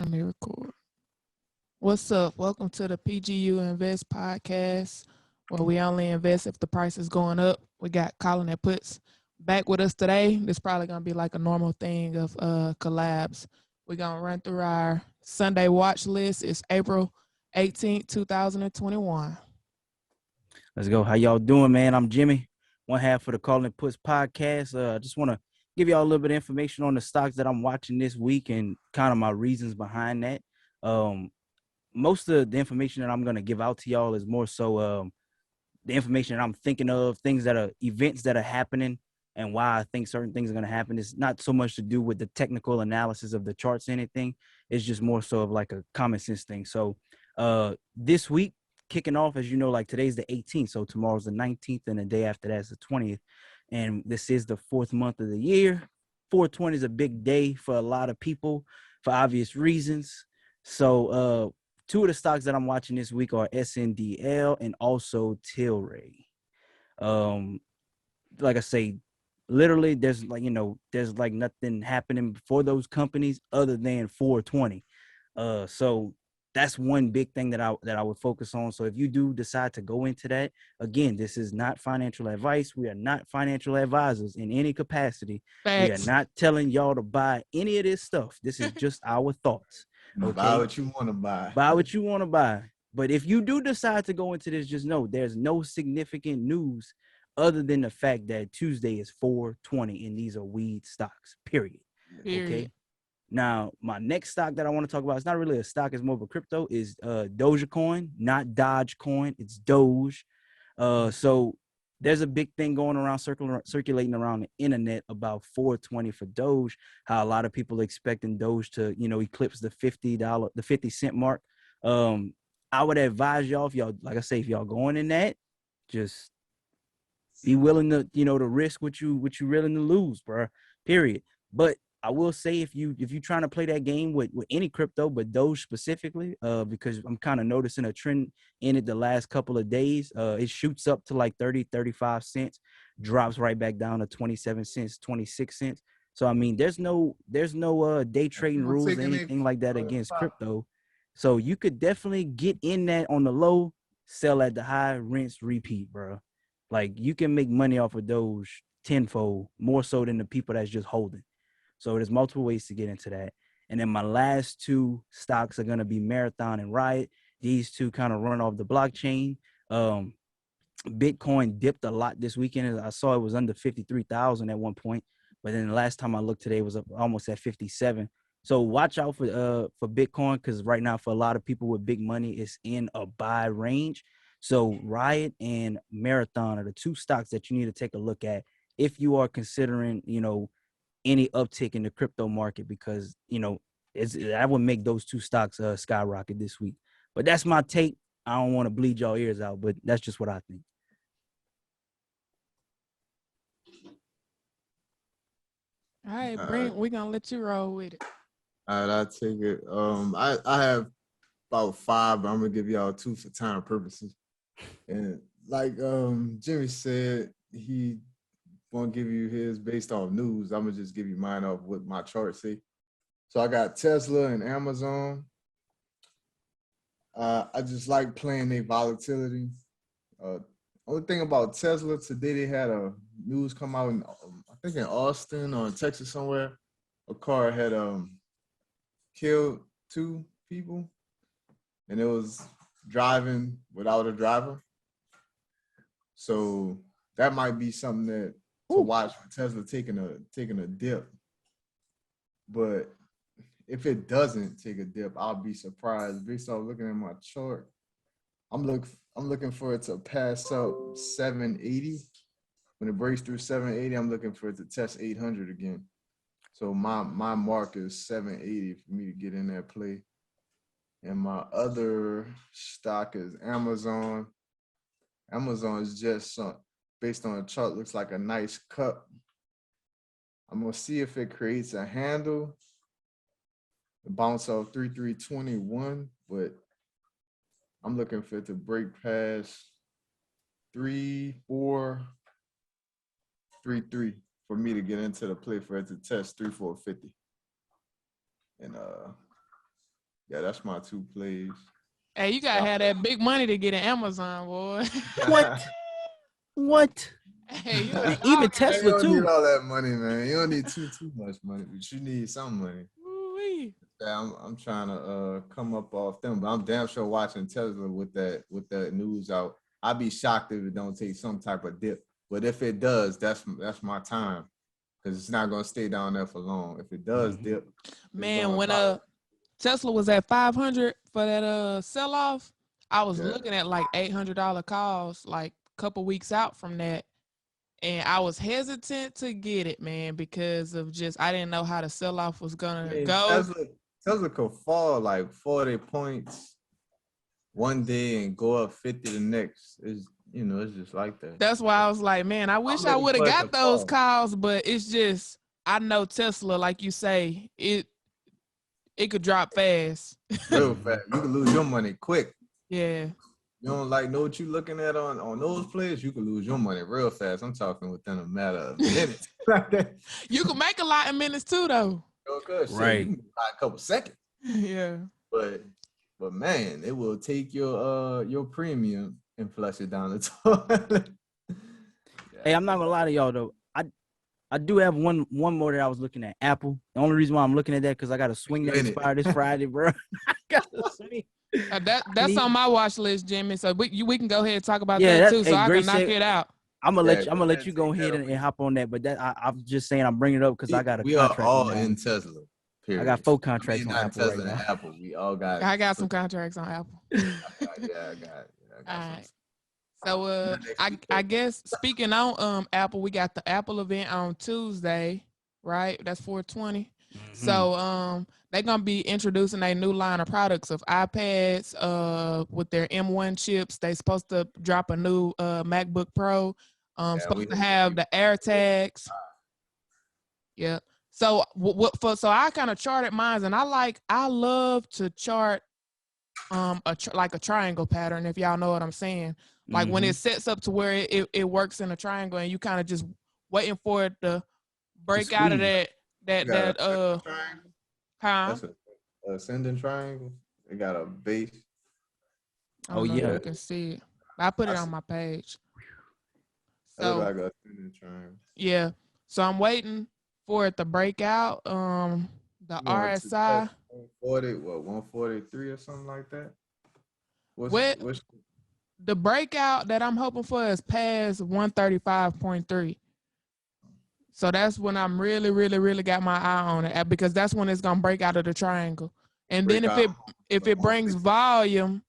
Let me record. What's up? Welcome to the PGU Invest Podcast, where we only invest if the price is going up. We got Colin that puts back with us today. This probably gonna be like a normal thing of collabs. We're gonna run through our Sunday watch list. It's April 18th, 2021. Let's go. How y'all doing, man? I'm Jimmy, one half for the Calling It Puts podcast. I just want to give y'all a little bit of information on the stocks that I'm watching this week and kind of my reasons behind that. Most of the information that I'm going to give out to y'all is more so the information that I'm thinking of, things that are events that are happening and why I think certain things are going to happen. It's not so much to do with the technical analysis of the charts or anything. It's just more so of like a common sense thing. So this week, kicking off, as you know, like today's the 18th, so tomorrow's the 19th, and the day after that's the 20th, and this is the fourth month of the year. 420 is a big day for a lot of people for obvious reasons. So two of the stocks that I'm watching this week are SNDL and also TLRY. Like I say, literally there's like nothing happening for those companies other than 420. So that's one big thing that I would focus on. So if you do decide to go into that, again, this is not financial advice. We are not financial advisors in any capacity. Facts. We are not telling y'all to buy any of this stuff. This is just our thoughts. Okay? Buy what you want to buy. Buy what you want to buy. But if you do decide to go into this, just know there's no significant news other than the fact that Tuesday is 420 and these are weed stocks, period. Okay. Now, my next stock that I want to talk about, it's not really a stock, it's more of a crypto, is Dogecoin, not Dogecoin, it's Doge. So there's a big thing going around, circulating around the internet about 420 for Doge, how a lot of people are expecting Doge to, eclipse the $50, 50-cent mark. I would advise y'all, if y'all, like I say, if y'all going in that, just be willing to, to risk what you willing to lose, bro, period. But I will say if you're trying to play that game with any crypto, but Doge specifically, because I'm kind of noticing a trend in it the last couple of days. It shoots up to like 30, 35 cents, drops right back down to 27 cents, 26 cents. So I mean, there's no day trading rules or anything like that against crypto. So you could definitely get in that on the low, sell at the high, rinse, repeat, bro. Like you can make money off of Doge tenfold, more so than the people that's just holding. So there's multiple ways to get into that. And then my last two stocks are going to be Marathon and Riot. These two kind of run off the blockchain. Bitcoin dipped a lot this weekend. I saw it was under 53,000 at one point. But then the last time I looked today, it was up almost at 57. So watch out for Bitcoin, because right now for a lot of people with big money, it's in a buy range. So Riot and Marathon are the two stocks that you need to take a look at if you are considering, any uptick in the crypto market, because I would make those two stocks skyrocket this week. But that's my take. I don't want to bleed y'all ears out, but that's just what I think. All right, Brent, we're gonna let you roll with it. All right, I'll take it. I have about 5, but I'm gonna give y'all 2 for time purposes. And like Jimmy said, he won't give you his based off news. I'm gonna just give you mine off what my charts say. So I got Tesla and Amazon. I just like playing their volatility. Only thing about Tesla today, they had a news come out in I think in Austin or in Texas somewhere. A car had killed 2 people, and it was driving without a driver. So that might be something that to watch for Tesla taking a dip. But if it doesn't take a dip, I'll be surprised. Based off looking at my chart, I'm looking for it to pass up 780. When it breaks through 780, I'm looking for it to test 800 again. So my mark is 780 for me to get in that play. And my other stock is Amazon. Amazon is just based on the chart, looks like a nice cup. I'm gonna see if it creates a handle, bounce off 3321, but I'm looking for it to break past 3433 for me to get into the play for it to test 3450. And Yeah, that's my 2 plays. Hey, you gotta have that big money to get an Amazon, boy. What? Hey, you Even Tesla you don't too. need all that money, man. You don't need too much money, but you need some money. Woo-wee. Yeah, I'm trying to come up off them, but I'm damn sure watching Tesla with that news out. I'd be shocked if it don't take some type of dip. But if it does, that's my time. Because it's not gonna stay down there for long. If it does dip, man, when Tesla was at 500 for that sell off, I was looking at like $800 calls like a couple weeks out from that. And I was hesitant to get it, man, because of just I didn't know how the sell off was gonna go. Tesla could fall like 40 points one day and go up 50 the next. It's just like that. That's why I was like, man, I wish I would have got those calls, but it's just I know Tesla, like you say, it could drop fast. Real fast. You can lose your money quick. Yeah. You don't know what you're looking at on those plays, you can lose your money real fast. I'm talking within a matter of minutes. You can make a lot in minutes too, though. Right. You can buy a couple seconds. Yeah. But man, it will take your premium and flush it down the toilet. Hey, I'm not gonna lie to y'all though. I do have one more that I was looking at. Apple. The only reason why I'm looking at that because I got a swing that expired this Friday, bro. I got a swing. That's on my watch list, Jimmy. So we can go ahead and talk about that too, so I can knock it out. I'm gonna let you go ahead and hop on that. But that I'm just saying I'm bringing it up because I got a contract. We are all in Tesla. Period. I got 4 contracts on not Apple Tesla right now. and Apple. We all got. I got some contracts on Apple. I got it. All right. So I guess speaking on Apple, we got the Apple event on Tuesday, right? That's 420. So they're gonna be introducing a new line of products of iPads with their M1 chips. They supposed to drop a new MacBook Pro. Supposed to have the AirTags. Yeah. So so I kind of charted mine, and I love to chart like a triangle pattern, if y'all know what I'm saying. Like when it sets up to where it works in a triangle and you kind of just waiting for it to break out of that triangle? Huh? That's an ascending triangle. It got a base. Oh yeah, you can see it. I put it on my page. So like a ascending triangle. Yeah. So I'm waiting for it to break out. The RSI 143 or something like that. What's the breakout that I'm hoping for is past 135.3. So that's when I'm really, really, really got my eye on it, because that's when it's gonna break out of the triangle. And then if it brings volume,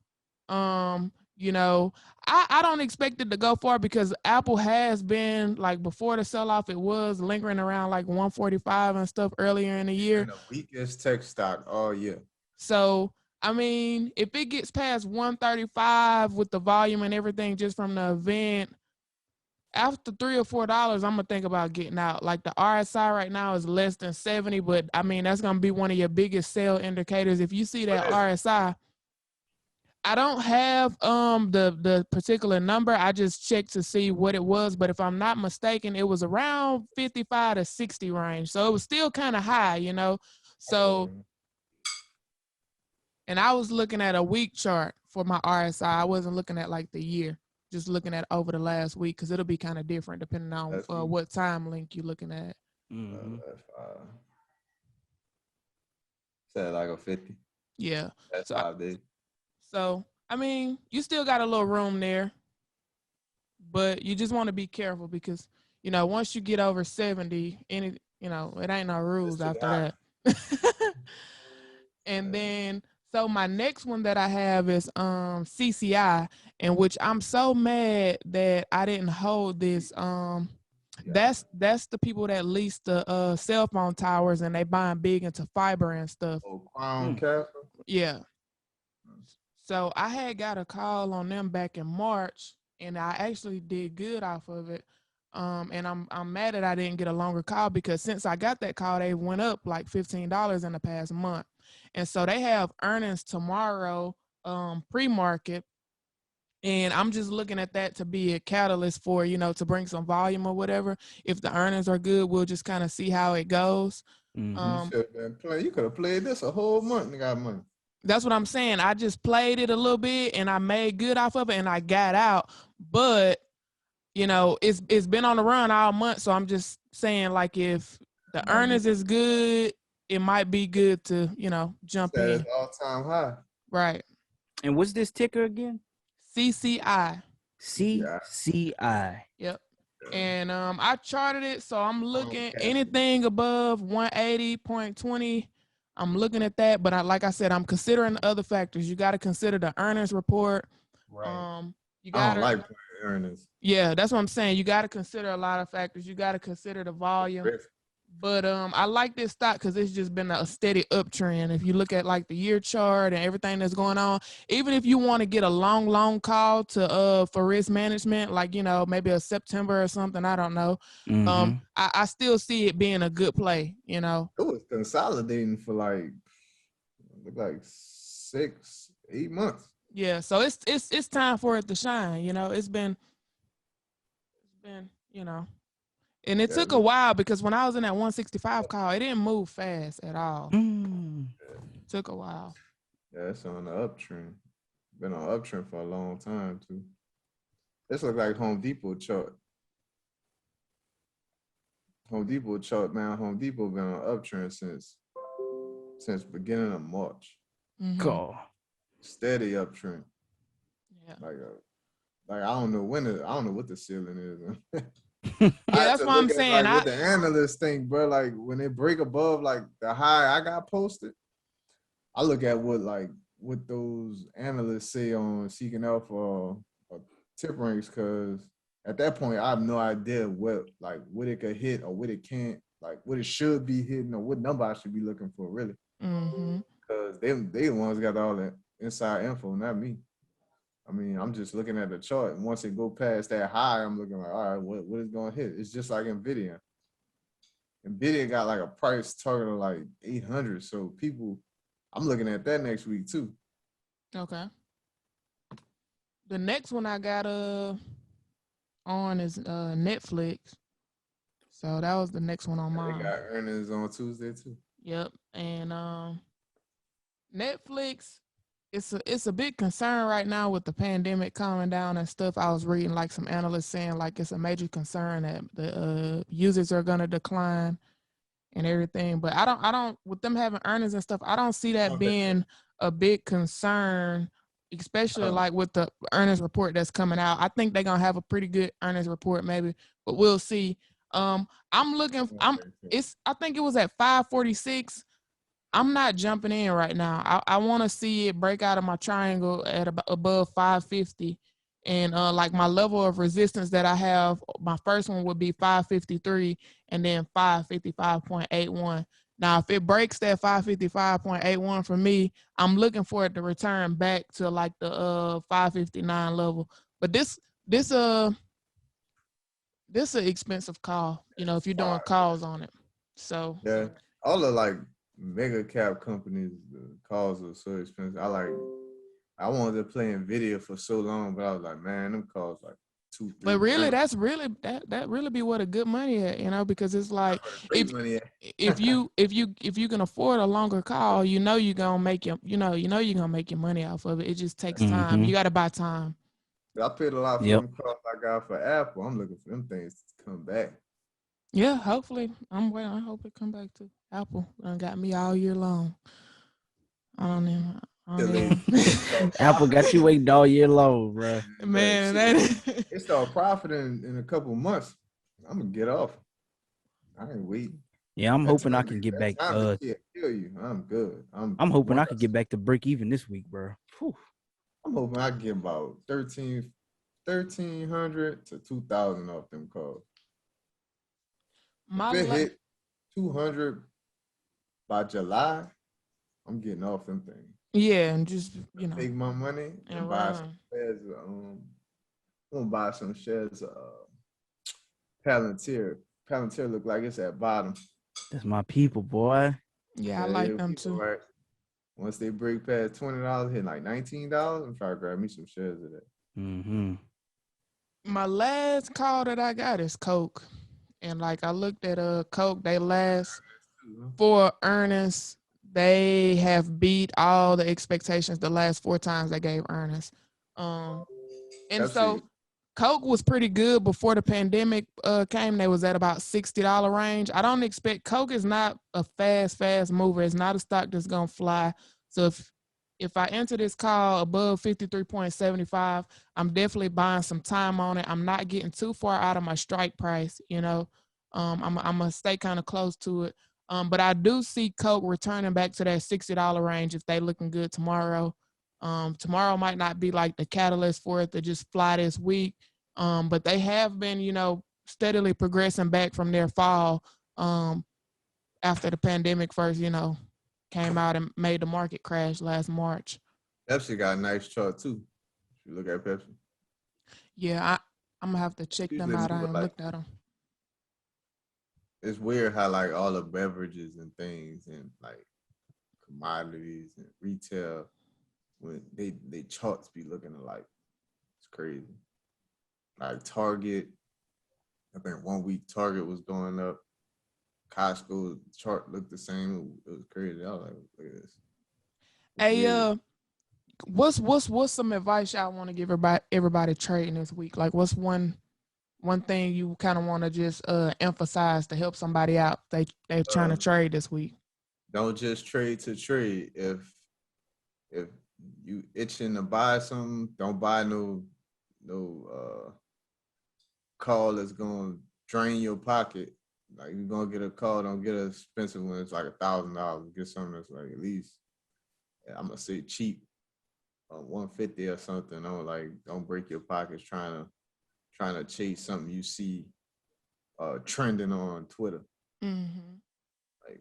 I don't expect it to go far, because Apple has been, like, before the sell-off, it was lingering around like 145 and stuff earlier in the year. And the weakest tech stock all year. So I mean, if it gets past 135 with the volume and everything just from the event, after $3 or $4, I'm gonna think about getting out. Like the RSI right now is less than 70, but I mean that's gonna be one of your biggest sell indicators. If you see that RSI, I don't have the particular number. I just checked to see what it was, but if I'm not mistaken, it was around 55 to 60 range. So it was still kind of high, So. And I was looking at a week chart for my RSI. I wasn't looking at like the year, just looking at over the last week, because it'll be kind of different depending on what time link you're looking at. Said like a 50. Yeah. That's 5 days. So, I mean, you still got a little room there, but you just want to be careful because, once you get over 70, it ain't no rules after that. And then, so my next one that I have is CCI, in which I'm so mad that I didn't hold this. That's the people that lease the cell phone towers, and they buying big into fiber and stuff. Oh, Crown Castle? Yeah. So I had got a call on them back in March, and I actually did good off of it. And I'm mad that I didn't get a longer call, because since I got that call, they went up like $15 in the past month. And so they have earnings tomorrow, pre-market. And I'm just looking at that to be a catalyst for, to bring some volume or whatever. If the earnings are good, we'll just kind of see how it goes. You could have played this a whole month and got money. That's what I'm saying. I just played it a little bit and I made good off of it and I got out. But, you know, it's been on the run all month. So I'm just saying, like, if the earnings is good, it might be good to, you know, jump in. That's all-time high. Right. And what's this ticker again? CCI. CCI. Yep. And I charted it, so I'm looking anything above 180.20. I'm looking at that, but like I said, I'm considering the other factors. You got to consider the earnings report. Right. You I got don't like earnings. Yeah, that's what I'm saying. You got to consider a lot of factors. You got to consider the volume. But I like this stock because it's just been a steady uptrend. If you look at like the year chart and everything that's going on, even if you want to get a long call to for risk management, like, you know, maybe a September or something, I don't know. I still see it being a good play, you know. It was consolidating for like 6-8 months. Yeah, so it's time for it to shine, you know. It's been, you know. And it took a while because when I was in that 165 call, it didn't move fast at all. It took a while. Yeah, it's on the uptrend. Been on uptrend for a long time too. This looks like Home Depot chart. Home Depot chart, man. Home Depot been on uptrend since beginning of March. God. Steady uptrend. Yeah. Like I don't know what the ceiling is. Yeah, that's what I'm saying. What the analysts think, bro. Like when they break above like the high I got posted, I look at what those analysts say on Seeking Alpha or tip ranks, because at that point I have no idea what it could hit or what it can't, like what it should be hitting or what number I should be looking for, really. Because they the ones got all that inside info, not me. I mean, I'm just looking at the chart, and once it go past that high, I'm looking like, all right, what is going to hit? It's just like NVIDIA. NVIDIA got like a price target of like 800, so I'm looking at that next week too. Okay. The next one I got on is Netflix. So that was the next one on mine. They got earnings on Tuesday too. Yep, and Netflix. It's a big concern right now with the pandemic calming down and stuff. I was reading like some analysts saying like it's a major concern that the users are gonna decline and everything. But I don't with them having earnings and stuff, I don't see that being a big concern, especially like with the earnings report that's coming out. I think they're gonna have a pretty good earnings report maybe, but we'll see. I think it was at 546. I'm not jumping in right now. I want to see it break out of my triangle at above 550. And like my level of resistance that I have, my first one would be 553 and then 555.81. Now, if it breaks that 555.81 for me, I'm looking for it to return back to like the 559 level. But this an expensive call, you know, if you're doing calls on it. So yeah, all the like mega cap companies, the calls are so expensive. I wanted to play NVIDIA for so long, but I was like, man, them calls like 2-3. But really, that's really that really be what a good money at, you know, because it's like if you can afford a longer call, you know you're gonna make you're gonna make your money off of it. It just takes time. You gotta buy time. I paid a lot for them calls I got for Apple. I'm looking for them things to come back. Yeah, hopefully. I hope it come back to Apple. Got me all year long. I don't know. Apple got you waiting all year long, bro. Man, it started profiting in a couple of months. I'm gonna get off. I ain't waiting. Yeah, I'm hoping I can get back. Kill you. I'm good. I'm hoping I can get back to break even this week, bro. Whew. I'm hoping I can get about 1,300 to 2,000 off them calls. If it hit 200 by July, I'm getting off them things. Yeah, and just take my money and buy some shares. I'm gonna buy some shares of Palantir. Palantir look like it's at bottom. That's my people, boy. Yeah, I like them too. Right. Once they break past $20, hit like $19, I'm trying to grab me some shares of that. My last call that I got is Coke. And like I looked at Coke, they last 4 earnings, They have beat all the expectations the last 4 times they gave earnings. And so Coke was pretty good before the pandemic came. They was at about $60 range. I don't expect Coke is not a fast mover. It's not a stock that's gonna fly. So if I enter this call above 53.75, I'm definitely buying some time on it. I'm not getting too far out of my strike price. I'm gonna stay kind of close to it. But I do see Coke returning back to that $60 range if they looking good tomorrow. Tomorrow might not be like the catalyst for it to just fly this week. But they have been, steadily progressing back from their fall after the pandemic first, came out and made the market crash last March. Pepsi got a nice chart too. If you look at Pepsi. Yeah, I'm gonna have to check them out. I ain't looked at them. It's weird how like all the beverages and things and like commodities and retail, when they charts be looking alike. It's crazy. Like Target, I think 1 week Target was going up. Costco chart looked the same. It was crazy. I was like, look at this. Hey, what's some advice y'all want to give everybody trading this week? Like, what's one thing you kind of want to just emphasize to help somebody out? They're trying to trade this week. Don't just trade to trade. If you itching to buy something, don't buy no call that's gonna drain your pocket. Like you're gonna get a call, don't get an expensive one. It's like $1,000. Get something that's like at least, I'm gonna say cheap, $150 or something. Don't break your pockets trying to chase something you see trending on Twitter. Mm-hmm. Like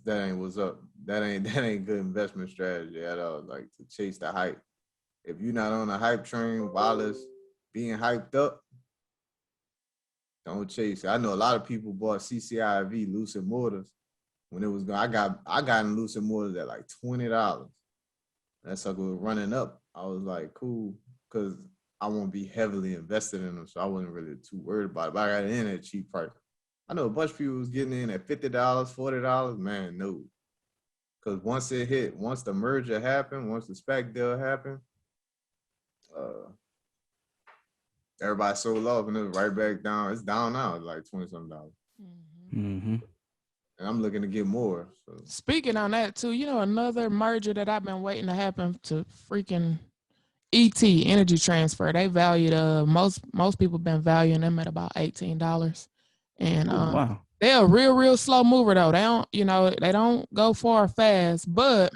that ain't what's up. That ain't good investment strategy at all. Like to chase the hype. If you're not on a hype train while it's being hyped up, don't chase it. I know a lot of people bought CCIV Lucid Motors when it was going. I got in Lucid Motors at like $20. That sucker was running up. I was like, cool, because I won't be heavily invested in them, so I wasn't really too worried about it. But I got in at cheap price. I know a bunch of people was getting in at $50, $40. Man, no. Because once the merger happened, once the SPAC deal happened, everybody sold off and it was right back down. It's down now, it's like $20-something. Mm-hmm. And I'm looking to get more. So. Speaking on that too, another merger that I've been waiting to happen to freaking ET Energy Transfer. They valued most people been valuing them at about $18, and wow. They're a real slow mover though. They don't go far fast, but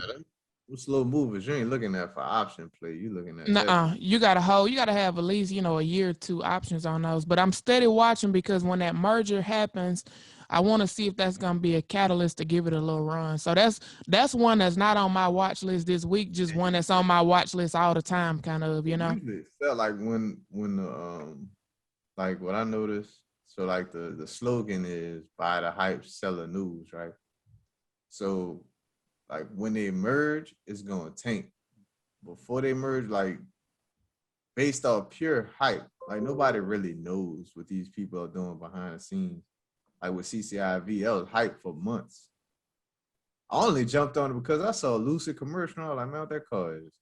slow movers. You ain't looking at for option play. You looking at you gotta hold. You gotta have at least a year or two options on those. But I'm steady watching because when that merger happens, I want to see if that's gonna be a catalyst to give it a little run. So that's one that's not on my watch list this week. Just one that's on my watch list all the time, kind of. It felt like when like what I noticed. So like the slogan is buy the hype, sell the news, right? So like when they merge, it's gonna tank. Before they merge, like based off pure hype, like nobody really knows what these people are doing behind the scenes. Like with CCIV, that was hype for months. I only jumped on it because I saw a Lucid commercial. I was like, man, what that car is.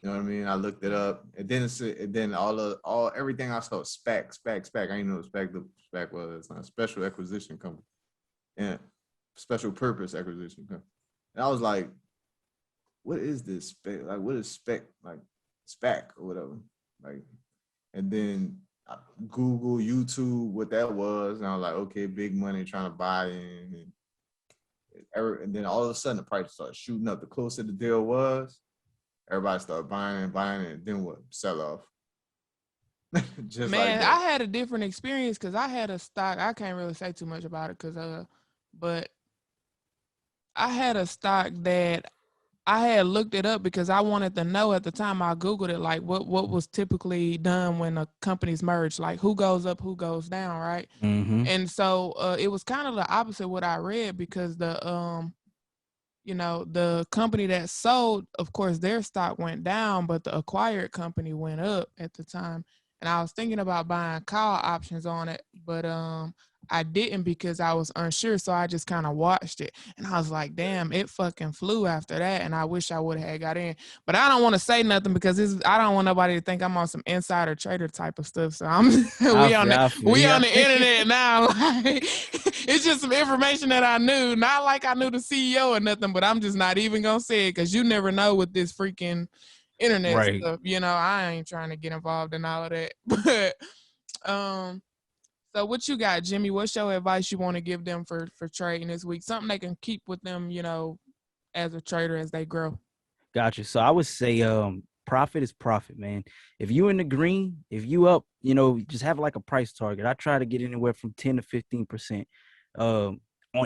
You know what I mean? I looked it up, and then everything I saw SPAC. I didn't know what SPAC was. It's not a special acquisition company, and special purpose acquisition company. And I was like, what is this SPAC? Like, what is SPAC? Like SPAC or whatever. Like, and then I Google, YouTube, what that was, and I was like, okay, big money trying to buy in, and then all of a sudden the price started shooting up. The closer the deal was, everybody started buying and then what? Sell off. Just man, like that. I had a different experience because I had a stock. I can't really say too much about it but I had a stock that I had looked it up because I wanted to know at the time. I Googled it, like what was typically done when a company's merged, like who goes up, who goes down, right? Mm-hmm. And so it was kind of the opposite of what I read because the company that sold, of course, their stock went down, but the acquired company went up at the time. And I was thinking about buying call options on it, but I didn't because I was unsure. So I just kind of watched it and I was like, damn, it fucking flew after that. And I wish I would have got in, but I don't want to say nothing because I don't want nobody to think I'm on some insider trader type of stuff. So we on the internet now. Like, it's just some information that I knew, not like I knew the CEO or nothing, but I'm just not even going to say it because you never know with this freaking internet stuff. You know, I ain't trying to get involved in all of that, but, so what you got, Jimmy? What's your advice you want to give them for trading this week? Something they can keep with them, you know, as a trader as they grow. Gotcha. So I would say profit is profit, man. If you in the green, if you up, you know, just have like a price target. I try to get anywhere from 10 to 15% on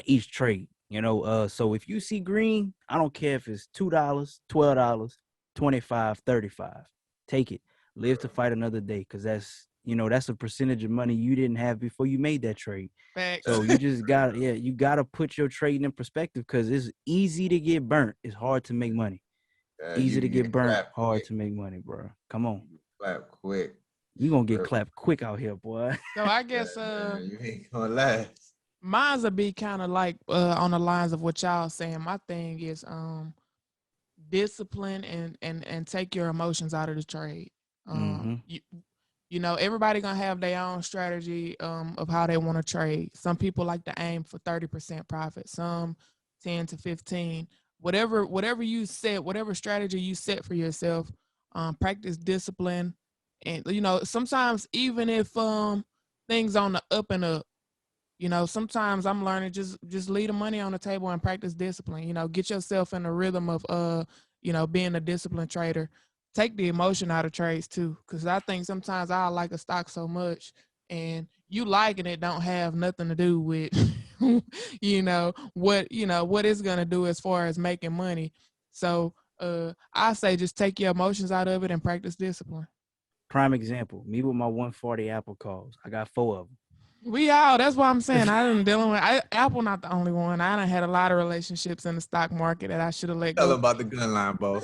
each trade. You know, so if you see green, I don't care if it's $2, $12, $25, $35. Take it. Live to fight another day, because that's, you know, that's a percentage of money you didn't have before you made that trade. Facts. So you just got to, you got to put your trading in perspective, because it's easy to get burnt. It's hard to make money. Easy to get burnt, hard to make money, bro. Come on. Clap quick. You going to get clapped quick out here, boy. So I guess you ain't going to last. Mine's will be kind of like on the lines of what y'all saying. My thing is discipline and take your emotions out of the trade. You know, everybody gonna have their own strategy of how they want to trade. Some people like to aim for 30% profit, some 10 to 15. Whatever you set, whatever strategy you set for yourself, practice discipline. And, you know, sometimes even if things on the up and up, you know, sometimes I'm learning just leave the money on the table and practice discipline. You know, get yourself in the rhythm of, you know, being a disciplined trader. Take the emotion out of trades too, because I think sometimes I like a stock so much and you liking it don't have nothing to do with, you know, what it's going to do as far as making money. So I say just take your emotions out of it and practice discipline. Prime example, me with my 140 Apple calls. I got 4 of them. We all, that's what I'm saying. I done dealing with Apple, not the only one. I done had a lot of relationships in the stock market that I should have let go. Tell them about the gun line, Bo.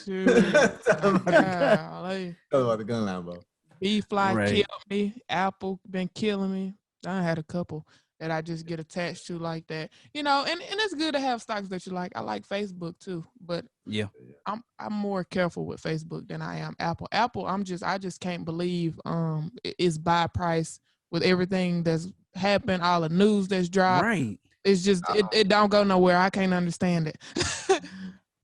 Shoot. Tell them about the gun line, Bo. B-Fly killed me. Apple been killing me. I had a couple that I just get attached to like that. You know, and it's good to have stocks that you like. I like Facebook too, but yeah, I'm more careful with Facebook than I am Apple. Apple, I just can't believe it's buy price with everything that's happened, all the news that's dropped. Right. It's just it don't go nowhere. I can't understand it.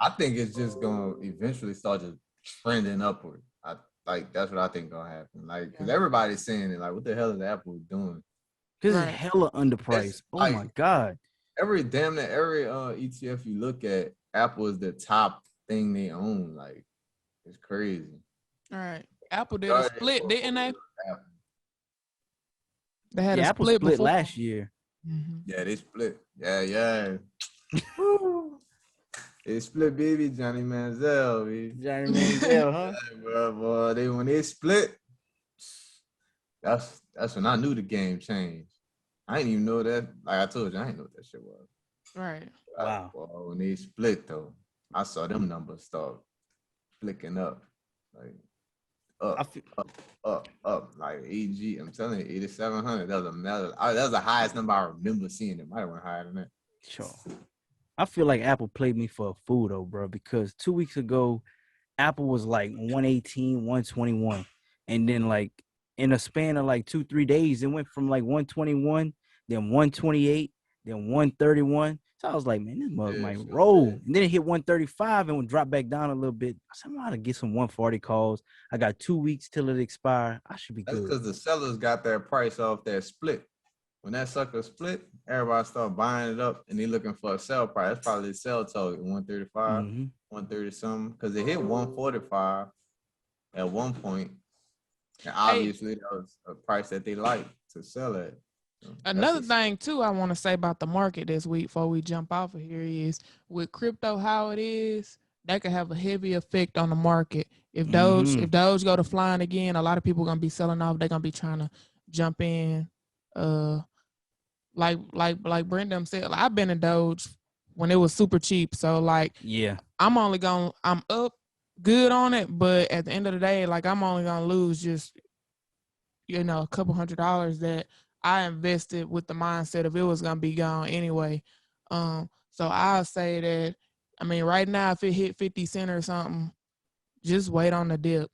I think it's just gonna eventually start just trending upward. That's what I think gonna happen. Like, because everybody's saying it. Like, what the hell is Apple doing? Because it's hella underpriced. Oh my God. Every ETF you look at, Apple is the top thing they own. Like, it's crazy. All right. Apple did a split, didn't they? They had a Apple split before. last year. Mm-hmm. Yeah, they split. Yeah. They split, baby. Johnny Manziel, baby. Johnny Manziel, huh? Yeah, boy, when they split, that's when I knew the game changed. I didn't even know that. Like I told you, I didn't know what that shit was. Right. Wow. When they split, though, I saw them numbers start flicking up. Like, up. Like, AG, I'm telling you, 8,700. That was the highest number I remember seeing. It might have went higher than that. Sure. I feel like Apple played me for a fool, though, bro, because 2 weeks ago, Apple was like 118, 121. And then, like, in a span of like 2-3 days, it went from like 121, then 128, then 131. So I was like, man, this mug might roll. And then it hit 135 and would drop back down a little bit. I said, I'm going to get some 140 calls. I got 2 weeks till it expire. I should be good. That's because the sellers got their price off that split. When that sucker split, everybody start buying it up and they looking for a sell price. That's probably the sell target, 135, 130 something. Because it hit 145 at one point. And obviously that was a price that they like to sell at. So another thing too I want to say about the market this week before we jump off of here is with crypto how it is, that could have a heavy effect on the market. If Doge go to flying again, a lot of people are gonna be selling off. They're gonna be trying to jump in. Like Brendan said, I've been in Doge when it was super cheap. So like, yeah, I'm up good on it, but at the end of the day, like I'm only gonna lose just a couple $100 that I invested with the mindset of it was gonna be gone anyway. So I'll say that, I mean, right now if it hit 50 cents or something, just wait on the dip.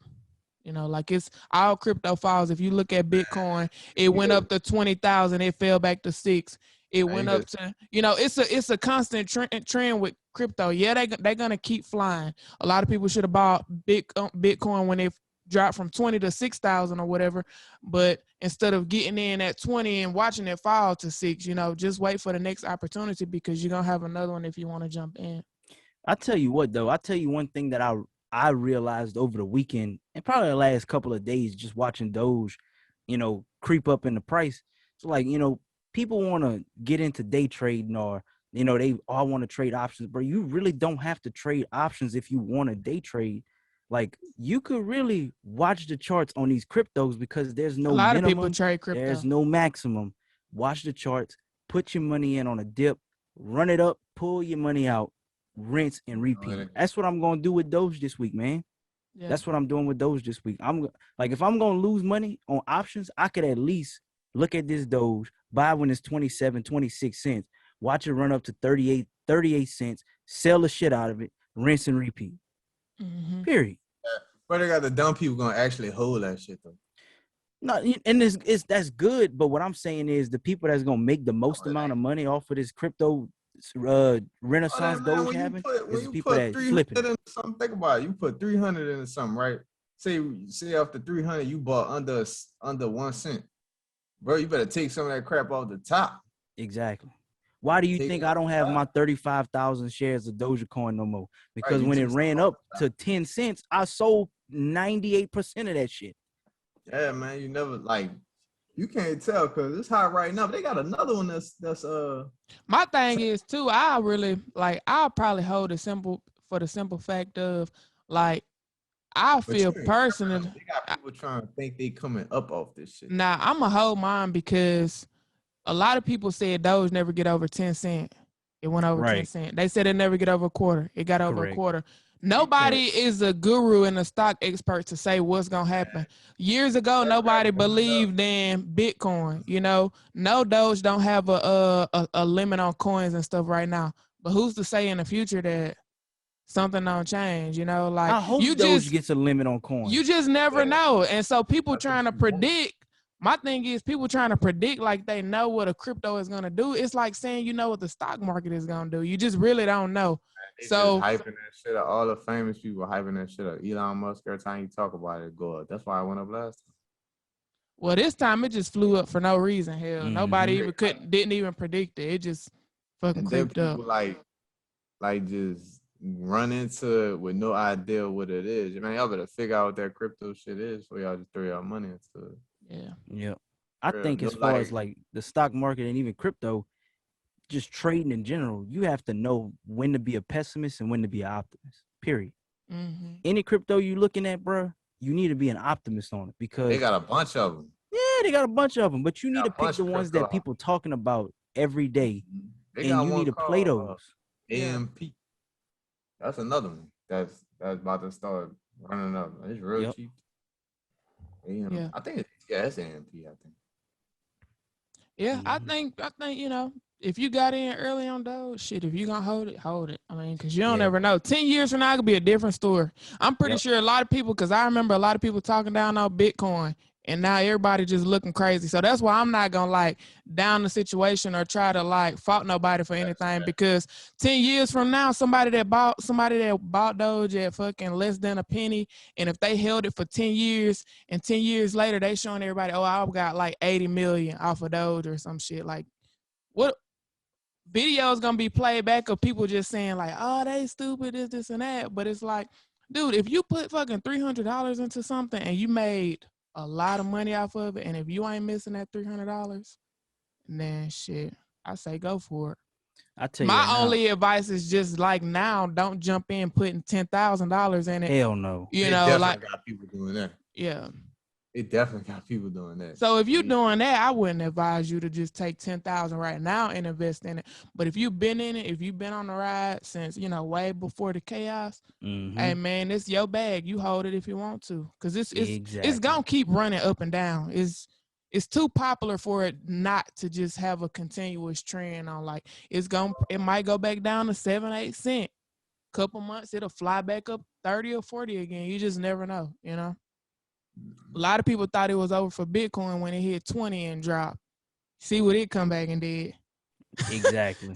Like it's all crypto falls. If you look at Bitcoin, it went up to 20,000, it fell back to 6. It went up to, it's a constant trend with crypto. Yeah, they're gonna keep flying. A lot of people should have bought Bitcoin when it dropped from 20 to 6,000 or whatever. But instead of getting in at 20 and watching it fall to 6, just wait for the next opportunity, because you're gonna have another one if you want to jump in. I tell you what, though, one thing that I realized over the weekend and probably the last couple of days, just watching Doge, creep up in the price. So like, people want to get into day trading, or, they all want to trade options, but you really don't have to trade options if you want to day trade. Like, you could really watch the charts on these cryptos, because there's no minimum. A lot of people trade crypto. There's no maximum. Watch the charts, put your money in on a dip, run it up, pull your money out, rinse and repeat. That's what I'm going to do with Doge this week, man. Yeah. That's what I'm doing with Doge this week. I'm like, if I'm going to lose money on options, I could at least look at this Doge, buy when it's 27, 26 cents, watch it run up to 38 cents, sell the shit out of it, rinse and repeat. Mm-hmm. Period. But they got the dumb people going to actually hold that shit, though. No, and that's good, but what I'm saying is the people that's going to make the most amount of money off of this crypto renaissance Doge having is the people that flipping. Think about it. You put 300 into something, right? Say after 300 you bought under 1 cent, bro. You better take some of that crap off the top. Exactly. Why do you think I don't have my 35,000 shares of Dogecoin no more? Because when it ran up to 10 cents, I sold 98% of that shit. Yeah, man. You never you can't tell because it's hot right now. But they got another one that's My thing is too. I'll probably hold for the simple fact of I feel personally. They got people trying to think they coming up off this shit. Nah, I'm a hold mine because a lot of people said Doge never get over 10 cents. It went over 10 cents. They said it never get over a quarter. It got over a quarter. Nobody is a guru and a stock expert to say what's going to happen. Years ago, nobody believed in Bitcoin. No Doge don't have a limit on coins and stuff right now. But who's to say in the future that something don't change? I hope Doge gets a limit on coins. You just never know. And so people trying to predict. My thing is people trying to predict like they know what a crypto is going to do. It's like saying you know what the stock market is going to do. You just really don't know. They so hyping that shit up. All the famous people hyping that shit up. Elon Musk, every time you talk about it, go up. That's why I went up last time. Well, this time it just flew up for no reason. Hell, nobody even didn't even predict it. It just fucking clicked up. Like just run into it with no idea what it is. Man, y'all better figure out what that crypto shit is before y'all just throw y'all money into it. Yeah. I think as far as like the stock market and even crypto, just trading in general, you have to know when to be a pessimist and when to be an optimist, period. Mm-hmm. Any crypto you looking at, bro, you need to be an optimist on it because they got a bunch of them. Yeah, they got a bunch of them, but you need to pick the ones that people talking about every day, and you need to play those. AMP. That's another one that's about to start running up. It's real cheap. I think it's AMP. I think. Yeah, I think if you got in early on Doge, shit, if you gonna hold it. I mean, because you don't ever know. 10 years from now, it could be a different story. I'm pretty sure a lot of people, because I remember a lot of people talking down on Bitcoin, and now everybody just looking crazy. So that's why I'm not gonna down the situation or try to fault nobody for anything, because 10 years from now, somebody that bought Doge at fucking less than a penny, and if they held it for 10 years, and 10 years later they showing everybody, oh, I got 80 million off of Doge or some shit, what video is gonna be played back of people just saying oh, they stupid, this and that. But it's dude, if you put fucking $300 into something and you made a lot of money off of it, and if you ain't missing that $300, then shit, I say go for it. I tell you, my only advice is just now, don't jump in putting $10,000 in it. Hell no. You know, got people doing that. Yeah. It definitely got people doing that. So if you're doing that, I wouldn't advise you to just take 10,000 right now and invest in it. But if you've been in it, if you've been on the ride since, way before the chaos, hey man, it's your bag. You hold it if you want to, because it's gonna keep running up and down. It's too popular for it not to just have a continuous trend on. Like it might go back down to 7-8 cents. Couple months it'll fly back up 30 or 40 again. You just never know, A lot of people thought it was over for Bitcoin when it hit 20 and dropped. See what it come back and did. Exactly.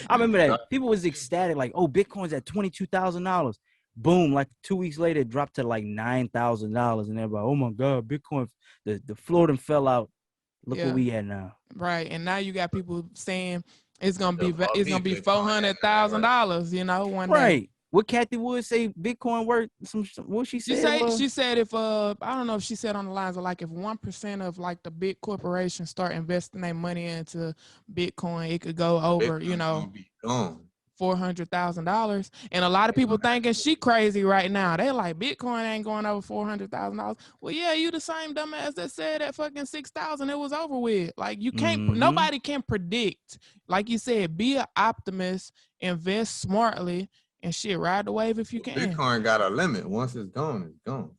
I remember that people was ecstatic, like, oh, Bitcoin's at $22,000. Boom, like 2 weeks later, it dropped to like $9,000, and everybody, oh my God, Bitcoin, the floor done fell out. Look what we at now. Right, and now you got people saying it's gonna be $400,000, one day. Right. What Kathy Wood say Bitcoin worth? What she said? She said if I don't know if she said on the lines of like if 1% of like the big corporations start investing their money into Bitcoin, it could go over, $400,000. And a lot of people thinking she crazy right now. They like Bitcoin ain't going over $400,000. Well, yeah, you the same dumbass that said at fucking 6,000 it was over with. Like you can't. Nobody can predict. Like you said, be an optimist, invest smartly. And shit, ride the wave if you can. Bitcoin got a limit. Once it's gone, it's gone.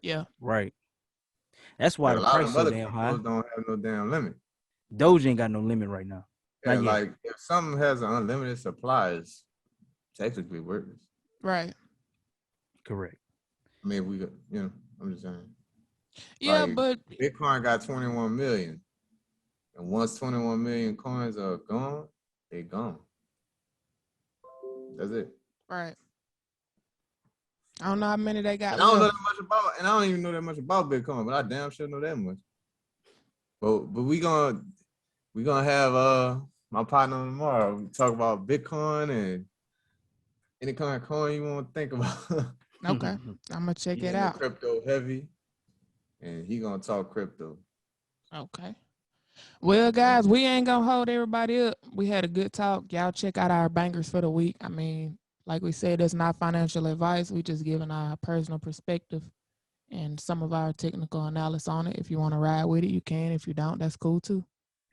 Yeah. Right. That's why the price is so damn high. Don't have no damn limit. Doge ain't got no limit right now. Yeah, like if something has an unlimited supply, it's technically worthless. Right. Correct. I mean, we got, I'm just saying. Yeah, like, but Bitcoin got 21 million. And once 21 million coins are gone, they gone. That's it. Right. I don't know how many they got. And I don't know that much about, and I don't even know that much about Bitcoin, but I damn sure know that much. But we gonna have my partner tomorrow. We talk about Bitcoin and any kind of coin you want to think about. Okay, I'm gonna check it out. Crypto heavy, and he gonna talk crypto. Okay. Well, guys, we ain't gonna hold everybody up. We had a good talk. Y'all check out our bangers for the week. I mean, like we said, it's not financial advice. We just giving our personal perspective and some of our technical analysis on it. If you want to ride with it, you can. If you don't, that's cool too.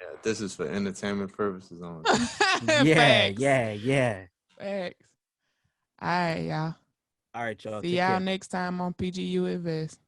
Yeah, this is for entertainment purposes only. Yeah. Facts. All right, y'all. All right, y'all. See y'all next time on PGU Invest.